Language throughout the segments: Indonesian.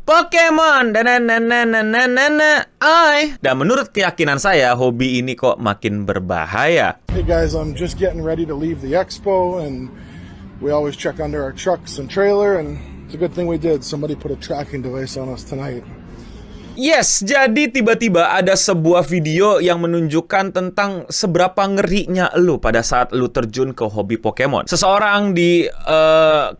Pokemon. Dan menurut keyakinan saya, hobi ini kok makin berbahaya. Hey guys, I'm just getting ready to leave the expo, and we always check under our trucks and trailer, and it's a good thing we did. Somebody put a tracking device on us tonight. Yes, jadi tiba-tiba ada sebuah video yang menunjukkan tentang seberapa ngerinya lu pada saat lu terjun ke hobi Pokemon. Seseorang di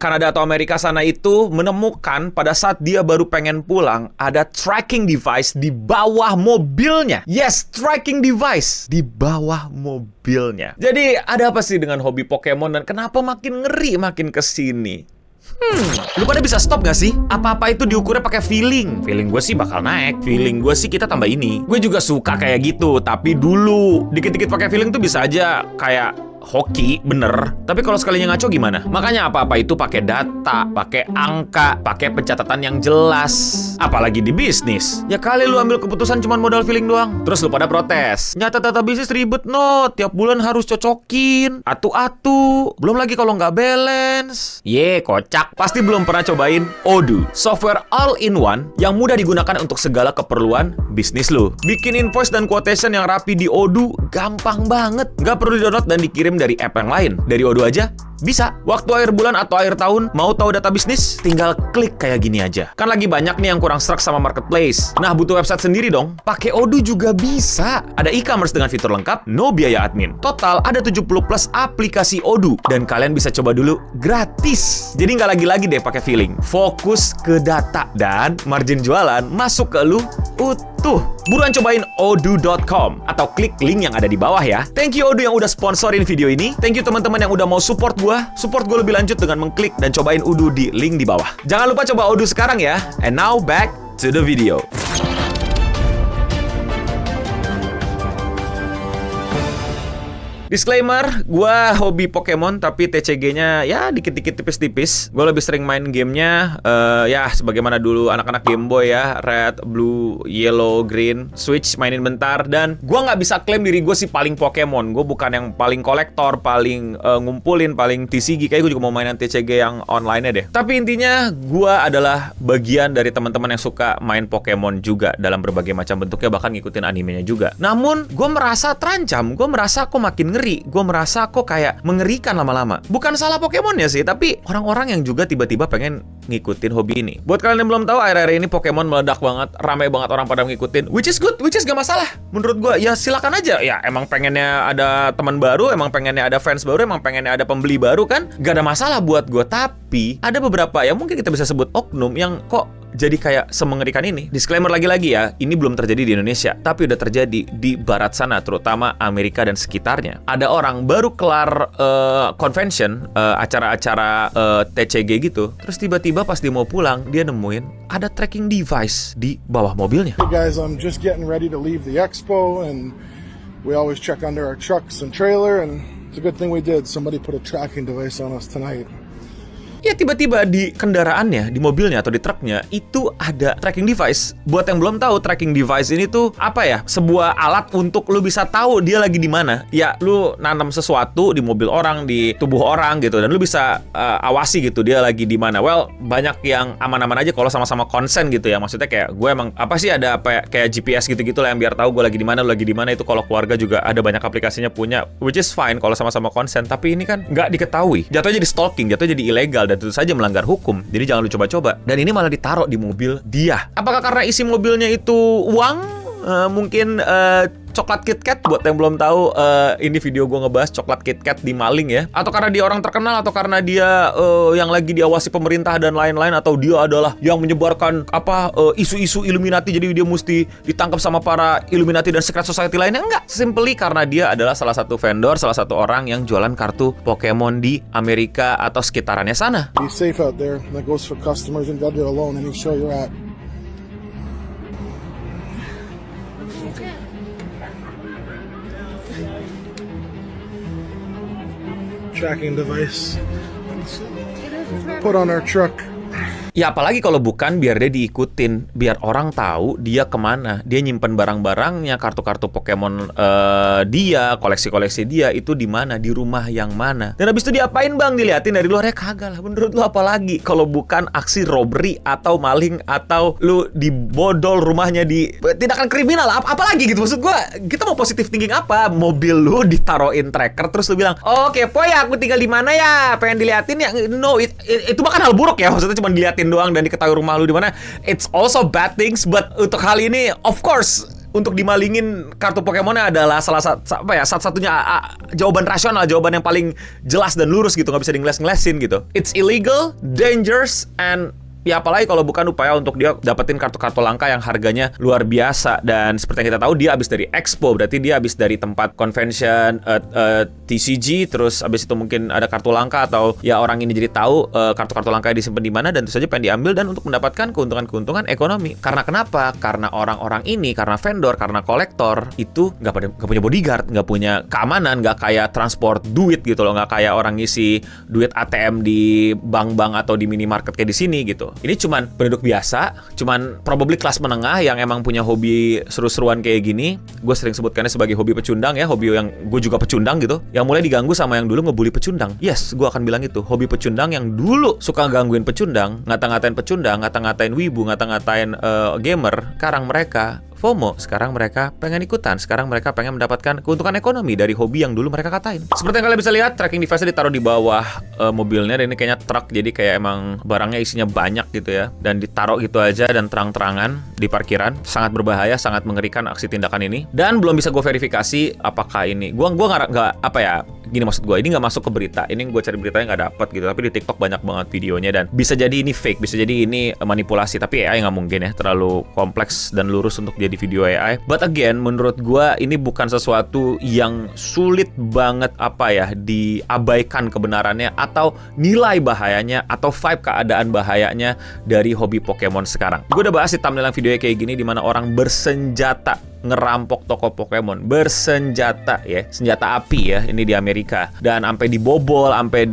Kanada atau Amerika sana itu menemukan pada saat dia baru pengen pulang, ada tracking device di bawah mobilnya. Yes, tracking device di bawah mobilnya. Jadi ada apa sih dengan hobi Pokemon dan kenapa makin ngeri makin kesini? Lu pada bisa stop gak sih? Apa-apa itu diukurnya pakai feeling. Feeling gue sih bakal naik. Feeling gue sih kita tambah ini. Gue juga suka kayak gitu. Tapi dulu dikit-dikit pakai feeling tuh bisa aja kayak hoki, bener. Tapi kalau sekalinya ngaco gimana? Makanya apa-apa itu pakai data, pakai angka, pakai pencatatan yang jelas. Apalagi di bisnis. Ya kali lu ambil keputusan cuma modal feeling doang. Terus lu pada protes. Nyata data bisnis ribet no. Tiap bulan harus cocokin. Atu-atu. Belum lagi kalau nggak balance. Ye, kocak. Pasti belum pernah cobain Odoo. Software all-in-one yang mudah digunakan untuk segala keperluan bisnis lu. Bikin invoice dan quotation yang rapi di Odoo gampang banget. Nggak perlu di-download dan dikirim dari app yang lain. Dari Odoo aja bisa. Waktu akhir bulan atau akhir tahun mau tahu data bisnis, tinggal klik kayak gini aja. Kan lagi banyak nih yang kurang serak sama marketplace. Nah, butuh website sendiri dong. Pakai Odoo juga bisa. Ada e-commerce dengan fitur lengkap, no biaya admin. Total ada 70 plus aplikasi Odoo dan kalian bisa coba dulu gratis. Jadi nggak lagi-lagi deh pakai feeling. Fokus ke data dan margin jualan masuk ke lu utuh. Buruan cobain odoo.com atau klik link yang ada di bawah ya. Thank you Odoo yang udah sponsorin video ini. Thank you teman-teman yang udah mau support gua. Support gue lebih lanjut dengan mengklik dan cobain Odoo di link di bawah. Jangan lupa coba Odoo sekarang ya. And now back to the video. Disclaimer, gue hobi Pokemon tapi TCG-nya ya dikit-dikit tipis-tipis. Gue lebih sering main gamenya ya sebagaimana dulu anak-anak Game Boy ya, Red, Blue, Yellow, Green, Switch mainin bentar. Dan gue nggak bisa klaim diri gue sih paling Pokemon. Gue bukan yang paling kolektor, paling ngumpulin, paling TCG. Kayak gue juga mau mainan TCG yang online-nya deh. Tapi intinya gue adalah bagian dari teman-teman yang suka main Pokemon juga dalam berbagai macam bentuknya, bahkan ngikutin animenya juga. Namun gue merasa terancam, gue merasa kok makin ngeri. Gue merasa kok kayak mengerikan lama-lama. Bukan salah Pokemon ya sih, tapi orang-orang yang juga tiba-tiba pengen ngikutin hobi ini. Buat kalian yang belum tahu, akhir-akhir ini Pokemon meledak banget, ramai banget orang pada ngikutin. Which is good, which is gak masalah. Menurut gue, ya silakan aja. Ya emang pengennya ada teman baru, emang pengennya ada fans baru, emang pengennya ada pembeli baru kan. Gak ada masalah buat gue. Tapi ada beberapa yang mungkin kita bisa sebut oknum yang kok jadi kayak semengerikan ini. Disclaimer lagi-lagi ya, ini belum terjadi di Indonesia, tapi udah terjadi di barat sana, terutama Amerika dan sekitarnya. Ada orang baru kelar convention, acara-acara TCG gitu, terus tiba-tiba pas dia mau pulang, dia nemuin ada tracking device di bawah mobilnya. Hey guys, I'm just getting ready to leave the expo, and we always check under our trucks and trailer, and it's a good thing we did. Somebody put a tracking device on us tonight. Ya tiba-tiba di kendaraannya, di mobilnya atau di truknya itu ada tracking device. Buat yang belum tahu, tracking device ini tuh apa ya? Sebuah alat untuk lu bisa tahu dia lagi di mana. Ya lu nanam sesuatu di mobil orang, di tubuh orang gitu, dan lu bisa awasi gitu dia lagi di mana. Well, banyak yang aman-aman aja kalau sama-sama konsen gitu ya. Maksudnya kayak gue emang apa sih ada apa ya, kayak GPS gitu-gitu lah yang biar tahu gue lagi di mana, lu lagi di mana. Itu kalau keluarga juga ada banyak aplikasinya punya, which is fine kalau sama-sama konsen. Tapi ini kan nggak diketahui. Jatuhnya jadi stalking, jatuhnya jadi ilegal dan tentu saja melanggar hukum. Jadi jangan lu coba-coba. Dan ini malah ditaruh di mobil dia. Apakah karena isi mobilnya itu uang? Mungkin coklat KitKat. Buat yang belum tahu, ini video gue ngebahas coklat KitKat dimaling ya. Atau karena dia orang terkenal, atau karena dia yang lagi diawasi pemerintah dan lain-lain, atau dia adalah yang menyebarkan isu-isu Illuminati, jadi dia mesti ditangkap sama para Illuminati dan secret society lainnya. Enggak, simply karena dia adalah salah satu vendor, salah satu orang yang jualan kartu Pokemon di Amerika atau sekitarannya sana. Be safe out there. That goes for customers and vendor alone, any show you're at. Tracking device put on our truck. Ya apalagi kalau bukan biar dia diikutin, biar orang tahu dia kemana, dia nyimpen barang-barangnya, kartu-kartu Pokemon dia, koleksi-koleksi dia itu di mana, di rumah yang mana. Dan habis itu diapain bang? Diliatin dari luarnya kagak lah. Menurut lu apa lagi kalau bukan aksi robbery atau maling atau lu dibodol rumahnya di tindakan kriminal? Apalagi gitu maksud gua, kita mau positive thinking apa? Mobil lu ditaruhin tracker terus lu bilang, "Oh, kepo ya, aku tinggal di mana ya? Pengen diliatin ya?" No, itu bahkan hal buruk ya. Maksudnya cuma diliatin doang dan diketahui rumah lu di mana. It's also bad things, but untuk hal ini of course untuk dimalingin kartu Pokemonnya adalah salah satu-satunya jawaban rasional, jawaban yang paling jelas dan lurus gitu, nggak bisa ngeles-ngelesin gitu. It's illegal, dangerous, and ya apalagi kalau bukan upaya untuk dia dapetin kartu-kartu langka yang harganya luar biasa. Dan seperti yang kita tahu dia habis dari Expo, berarti dia habis dari tempat convention TCG, terus habis itu mungkin ada kartu langka atau ya orang ini jadi tahu kartu-kartu langka disimpan di mana dan tentu saja pengen diambil dan untuk mendapatkan keuntungan-keuntungan ekonomi. Karena kenapa? Karena orang-orang ini, karena vendor, karena kolektor itu nggak punya bodyguard, nggak punya keamanan, nggak kayak transport duit gitu loh, nggak kayak orang ngisi duit ATM di bank-bank atau di minimarket kayak di sini gitu. Ini cuman penduduk biasa, cuman probably kelas menengah yang emang punya hobi seru-seruan kayak gini. Gue sering sebutkannya sebagai hobi pecundang ya, hobi yang gue juga pecundang gitu, yang mulai diganggu sama yang dulu ngebully pecundang. Yes, gue akan bilang itu, hobi pecundang yang dulu suka gangguin pecundang, ngata-ngatain pecundang, ngata-ngatain wibu, ngata-ngatain gamer. Sekarang mereka FOMO, sekarang mereka pengen ikutan, sekarang mereka pengen mendapatkan keuntungan ekonomi dari hobi yang dulu mereka katain. Seperti yang kalian bisa lihat, tracking device-nya ditaruh di bawah mobilnya, dan ini kayaknya truk, jadi kayak emang barangnya isinya banyak gitu ya, dan ditaruh gitu aja dan terang-terangan di parkiran. Sangat berbahaya, sangat mengerikan aksi tindakan ini, dan belum bisa gue verifikasi apakah ini, gue nggak apa ya, gini maksud gue, ini nggak masuk ke berita, ini gue cari beritanya nggak dapet gitu, tapi di TikTok banyak banget videonya, dan bisa jadi ini fake, bisa jadi ini manipulasi, tapi AI nggak mungkin ya, terlalu kompleks dan lurus untuk jadi video AI. But again, menurut gue ini bukan sesuatu yang sulit banget apa ya diabaikan kebenarannya atau nilai bahayanya atau vibe keadaan bahayanya dari hobi Pokemon sekarang. Gue udah bahas di thumbnail videonya kayak gini, dimana orang bersenjata ngerampok toko Pokemon, bersenjata ya, senjata api ya, ini di Amerika, dan sampai dibobol, sampai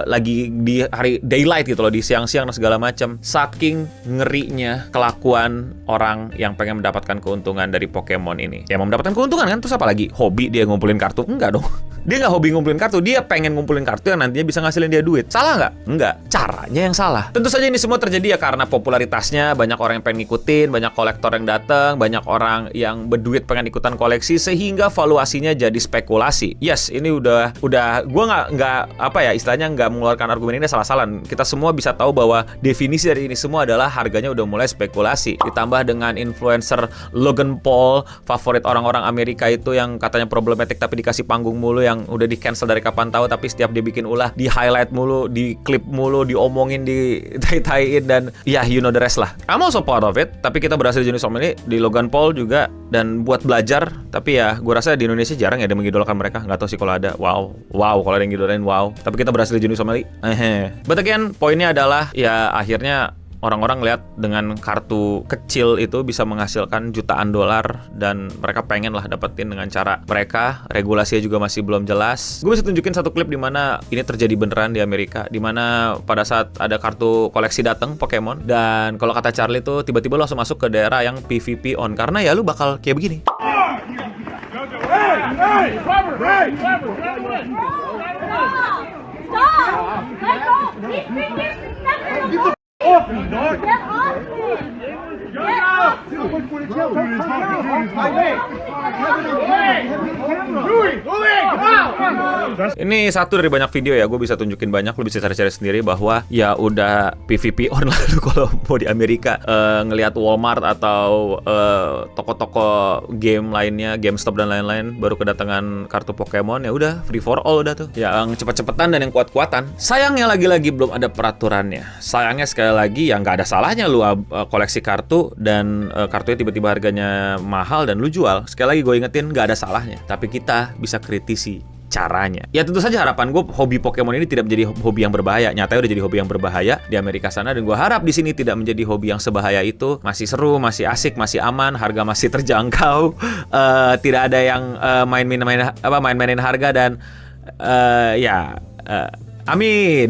lagi di hari daylight gitu loh, di siang-siang dan segala macam. Saking ngerinya kelakuan orang yang pengen mendapatkan keuntungan dari Pokemon ini. Ya mau mendapatkan keuntungan kan, terus apa lagi? Hobi dia ngumpulin kartu? Enggak dong. Dia nggak hobi ngumpulin kartu, dia pengen ngumpulin kartu yang nantinya bisa ngasilin dia duit. Salah nggak? Enggak. Caranya yang salah. Tentu saja ini semua terjadi ya karena popularitasnya, banyak orang yang pengen ngikutin, banyak kolektor yang datang, banyak orang yang berduit pengen ikutan koleksi, sehingga valuasinya jadi spekulasi. Yes, ini udah gue nggak apa ya istilahnya, nggak mengeluarkan argumen ini salah-salah. Kita semua bisa tahu bahwa definisi dari ini semua adalah harganya udah mulai spekulasi. Ditambah dengan influencer Logan Paul, favorit orang-orang Amerika itu yang katanya problematik tapi dikasih panggung mulu, yang udah di cancel dari kapan tahu, tapi setiap dia bikin ulah di highlight mulu, di klip mulu, diomongin, di tai-taiin, dan ya you know the rest lah. I'm also part of it, tapi kita berhasil di jenis ini di Logan Paul juga, dan buat belajar. Tapi ya gue rasa di Indonesia jarang ya ada mengidolakan mereka, nggak tahu sih kalau ada. Wow kalau ada yang ngidolain, wow, tapi kita berhasil di jenis but again, poinnya adalah ya akhirnya orang-orang lihat dengan kartu kecil itu bisa menghasilkan jutaan dolar, dan mereka pengen lah dapetin dengan cara mereka. Regulasinya juga masih belum jelas. Gue bisa tunjukin satu klip di mana ini terjadi beneran di Amerika, di mana pada saat ada kartu koleksi datang Pokemon, dan kalau kata Charlie tuh tiba-tiba lo langsung masuk ke daerah yang PvP on, karena ya lu bakal kayak begini. Off me, dog! Get off me! Get off me! Ini satu dari banyak video ya, gue bisa tunjukin banyak, lo bisa cari-cari sendiri bahwa ya udah PvP on lalu kalau mau di Amerika ngelihat Walmart atau toko-toko game lainnya, GameStop dan lain-lain baru kedatangan kartu Pokemon, ya udah free for all udah tuh, yang cepet-cepetan dan yang kuat-kuatan. Sayangnya lagi-lagi belum ada peraturannya. Sayangnya sekali lagi ya nggak ada salahnya lu koleksi kartu dan kartunya tiba-tiba harganya mahal dan lu jual. Sekali lagi gue ingetin, nggak ada salahnya, tapi kita bisa kritisi caranya. Ya tentu saja harapan gue hobi Pokemon ini tidak menjadi hobi yang berbahaya. Nyatanya udah jadi hobi yang berbahaya di Amerika sana, dan gue harap di sini tidak menjadi hobi yang sebahaya itu. Masih seru, masih asik, masih aman, harga masih terjangkau, tidak ada yang main-mainin harga, dan amin.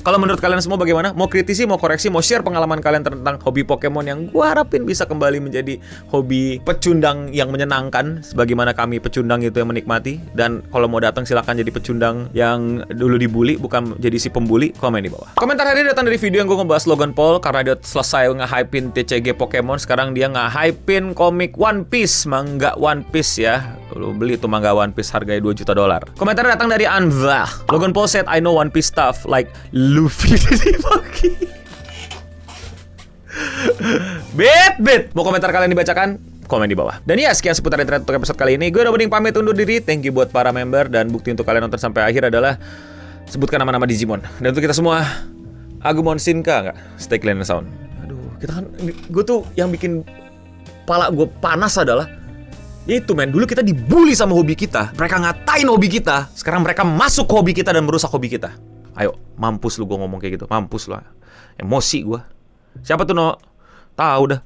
Kalau menurut kalian semua bagaimana? Mau kritisi, mau koreksi, mau share pengalaman kalian tentang hobi Pokemon yang gua harapin bisa kembali menjadi hobi pecundang yang menyenangkan, sebagaimana kami pecundang itu yang menikmati. Dan kalau mau datang silakan jadi pecundang yang dulu dibully, bukan jadi si pembuli. Komen di bawah. Komentar hari ini datang dari video yang gue ngebahas Logan Paul karena dia selesai nge-hypein TCG Pokemon. Sekarang dia nge-hypein komik One Piece, manga One Piece ya. Lu beli tuh manga One Piece harganya $2 juta. Komentar datang dari Anva. Logan Paul said, I know One Piece stuff like Luffy dari Baki. Bet. Mau komentar kalian dibacakan? Komen di bawah. Dan ya, sekian seputar internet untuk episode kali ini. Gue udah mending pamit undur diri. Thank you buat para member. Dan bukti untuk kalian nonton sampai akhir adalah sebutkan nama-nama Digimon. Dan untuk kita semua, Agumon Shinka nggak? Stay clean and sound. Aduh, kita kan, gue tuh yang bikin kepala gue panas adalah itu men, dulu kita dibully sama hobi kita. Mereka ngatain hobi kita. Sekarang mereka masuk ke hobi kita dan merusak hobi kita. Ayo, mampus lu gue ngomong kayak gitu. Mampus lu. Emosi gue. Siapa tuh, No? Tahu dah.